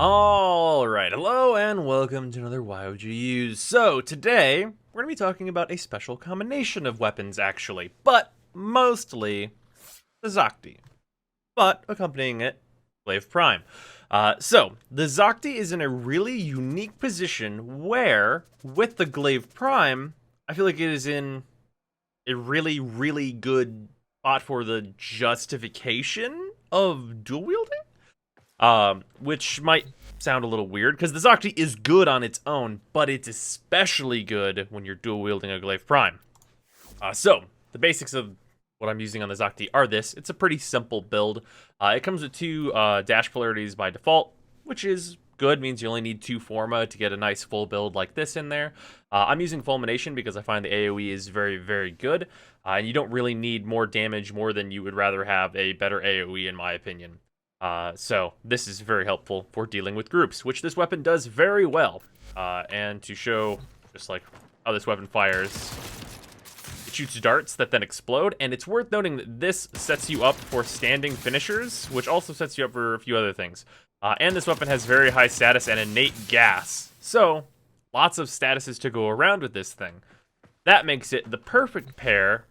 Alright, hello and welcome to another Why Would You Use. So, today, we're going to be talking about a special combination of weapons, actually, but mostly the Zakti, but accompanying it, Glaive Prime. The Zakti is in a really unique position where, with the Glaive Prime, I feel like it is in a really, really good spot for the justification of dual wielding? Which might sound a little weird, because the Zakti is good on its own, but it's especially good when you're dual wielding a Glaive Prime. So, the basics of what I'm using on the Zakti are this. It's a pretty simple build. It comes with two dash polarities by default, which is good, means you only need 2 Forma to get a nice full build like this in there. I'm using Fulmination because I find the AoE is very, very good, and you don't really need more damage more than you would rather have a better AoE in my opinion. So this is very helpful for dealing with groups, which this weapon does very well. And to show just like how this weapon fires, it shoots darts that then explode, and it's worth noting that this sets you up for standing finishers, which also sets you up for a few other things. And this weapon has very high status and innate gas, so lots of statuses to go around with this thing. That makes it the perfect pair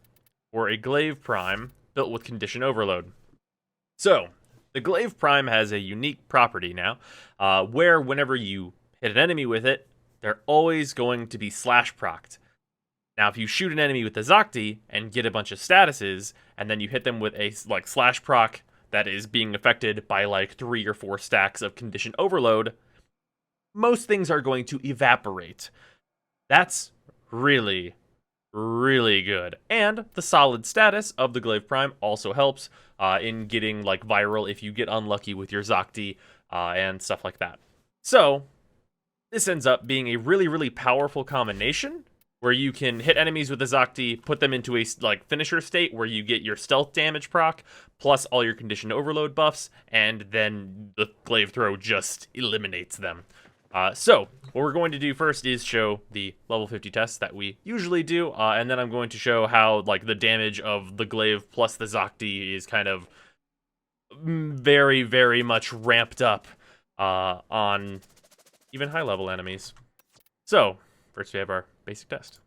for a Glaive Prime built with Condition Overload. So, the Glaive Prime has a unique property now, where whenever you hit an enemy with it, they're always going to be slash procced. Now, if you shoot an enemy with the Zakti and get a bunch of statuses, and then you hit them with a slash proc that is being affected by like 3 or 4 stacks of Condition Overload, most things are going to evaporate. That's really, really good. And the solid status of the Glaive Prime also helps in getting like viral if you get unlucky with your Zakti and stuff like that. So this ends up being a really, really powerful combination where you can hit enemies with the Zakti, put them into a like finisher state where you get your stealth damage proc plus all your Condition Overload buffs, and then the Glaive Throw just eliminates them. So, what we're going to do first is show the level 50 test that we usually do, and then I'm going to show how like the damage of the Glaive plus the Zakti is kind of very, very much ramped up on even high-level enemies. So, first we have our basic test.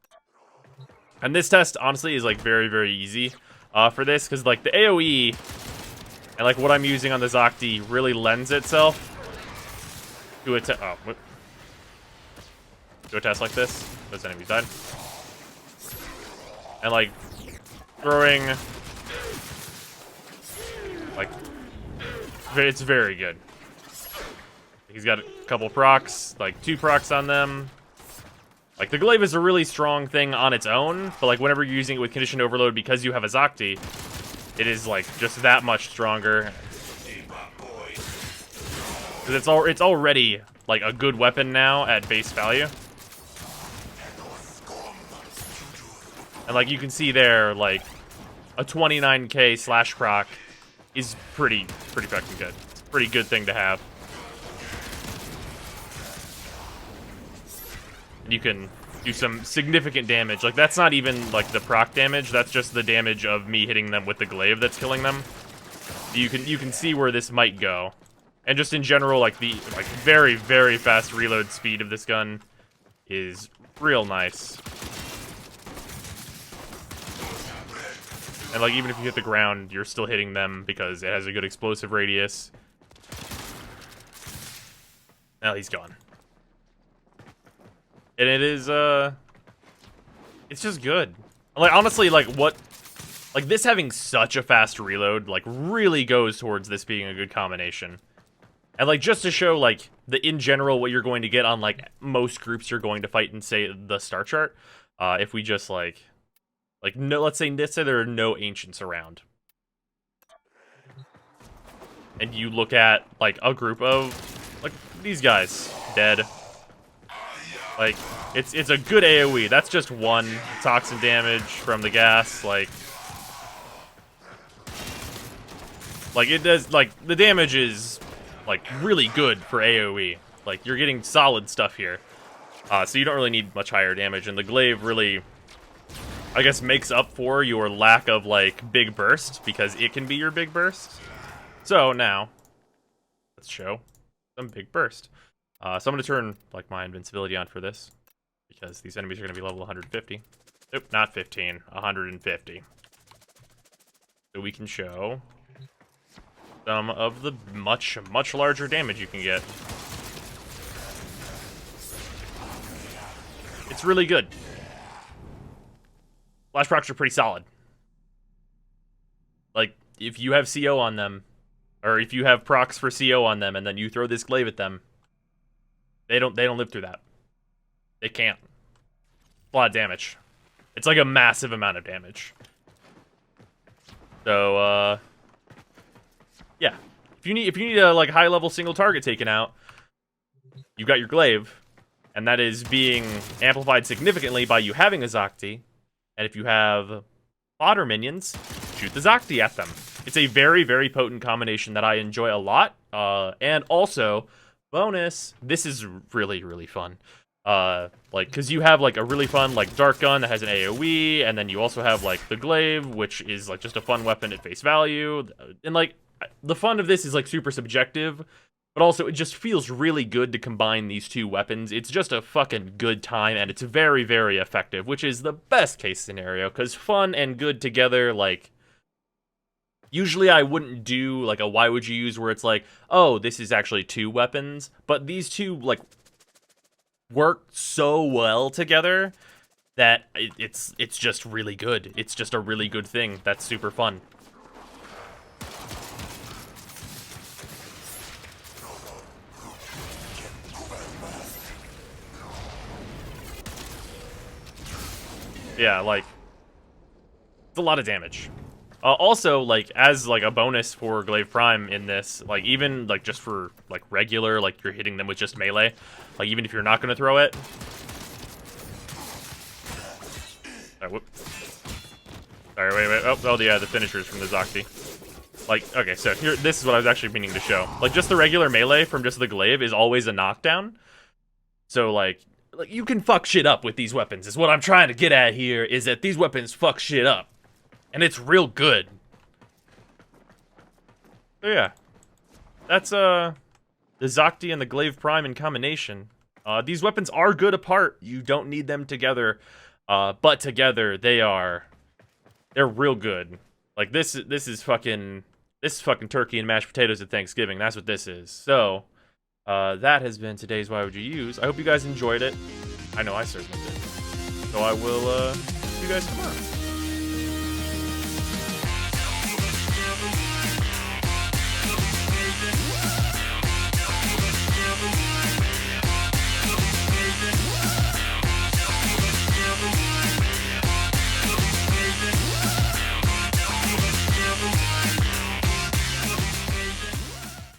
And this test, honestly, is like very, very easy for this, because like the AoE and like what I'm using on the Zakti really lends itself to a test like this. Those enemies died. And like throwing, like, it's very good. He's got a couple procs, like 2 procs on them. Like the Glaive is a really strong thing on its own, but like whenever you're using it with Condition Overload because you have a Zakti, it is like just that much stronger. Because it's already like a good weapon now at base value. And like you can see there, like a 29k slash proc is pretty fucking good. It's a pretty good thing to have. And you can do some significant damage. Like that's not even like the proc damage, that's just the damage of me hitting them with the Glaive that's killing them. You can see where this might go. And just in general, like the very, very fast reload speed of this gun is real nice. And like even if you hit the ground, you're still hitting them because it has a good explosive radius. Now he's gone. And it is it's just good. Like honestly, like this having such a fast reload like really goes towards this being a good combination. And like just to show like in general what you're going to get on like most groups you're going to fight in say the star chart, if we just like no, let's say there are no ancients around, and you look at like a group of like these guys dead, like it's a good AoE. That's just 1 toxin damage from the gas. Like it does, like the damage is like really good for AoE. Like you're getting solid stuff here, so you don't really need much higher damage, and the Glaive really, I guess, makes up for your lack of like big burst because it can be your big burst. So now let's show some big burst. So I'm gonna turn like my invincibility on for this because these enemies are gonna be level 150. Nope, not 15, 150. So we can show some of the much larger damage you can get. It's really good. Flash procs are pretty solid. Like, if you have CO on them, or if you have procs for CO on them, and then you throw this glaive at them, they don't live through that. They can't. A lot of damage. It's like a massive amount of damage. So, yeah. If you need a like high level single target taken out, you've got your glaive, and that is being amplified significantly by you having a Zakti. And if you have fodder minions, shoot the Zakti at them. It's a very, very potent combination that I enjoy a lot. And also, bonus, this is really, really fun. Like, because you have, like, a really fun, like, dart gun that has an AoE, and then you also have, like, the glaive, which is, like, just a fun weapon at face value. And, like, the fun of this is, like, super subjective, but also it just feels really good to combine these two weapons. It's just a fucking good time, and it's very, very effective, which is the best case scenario, because fun and good together, like, usually I wouldn't do, like, a why would you use where it's like, oh, this is actually two weapons, but these two, like, work so well together that it's just really good. It's just a really good thing that's super fun. Yeah, like, it's a lot of damage. Also, like, as, like, a bonus for Glaive Prime in this, like, even, like, just for, like, regular, like, you're hitting them with just melee, like, even if you're not gonna throw it. Whoop. Sorry, wait. Oh, yeah, the finishers from the Zakti. Like, okay, so here, this is what I was actually meaning to show. Like, just the regular melee from just the Glaive is always a knockdown. So, like, you can fuck shit up with these weapons, is what I'm trying to get at here, is that these weapons fuck shit up. And it's real good. So yeah. That's, the Zakti and the Glaive Prime in combination. These weapons are good apart. You don't need them together. But together, they're real good. Like, this is fucking turkey and mashed potatoes at Thanksgiving. That's what this is. So, that has been today's Why Would You Use. I hope you guys enjoyed it. I know I certainly did. So I will, see you guys tomorrow.